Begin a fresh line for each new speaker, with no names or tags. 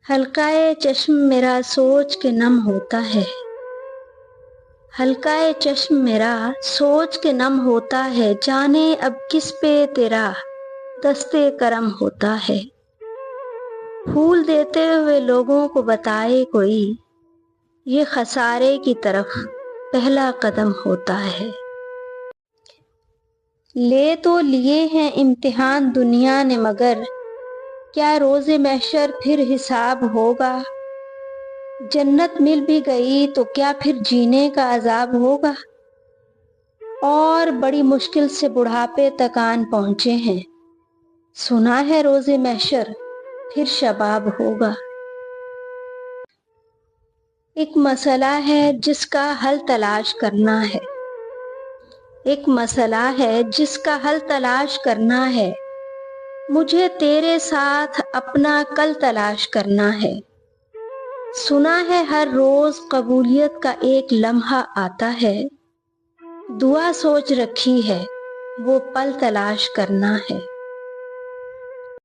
حلقۂ چشم میرا سوچ کے نم ہوتا ہے، حلقۂ چشم میرا سوچ کے نم ہوتا ہے، جانے اب کس پہ تیرا دستے کرم ہوتا ہے۔ پھول دیتے ہوئے لوگوں کو بتائے کوئی، یہ خسارے کی طرف پہلا قدم ہوتا ہے۔ لے تو لیے ہیں امتحان دنیا نے، مگر کیا روز محشر پھر حساب ہوگا؟ جنت مل بھی گئی تو کیا پھر جینے کا عذاب ہوگا؟ اور بڑی مشکل سے بڑھاپے تک آن پہنچے ہیں، سنا ہے روز محشر پھر شباب ہوگا۔ ایک مسئلہ ہے جس کا حل تلاش کرنا ہے، ایک مسئلہ ہے جس کا حل تلاش کرنا ہے، مجھے تیرے ساتھ اپنا کل تلاش کرنا ہے۔ سنا ہے ہر روز قبولیت کا ایک لمحہ آتا ہے، دعا سوچ رکھی ہے وہ پل تلاش کرنا ہے۔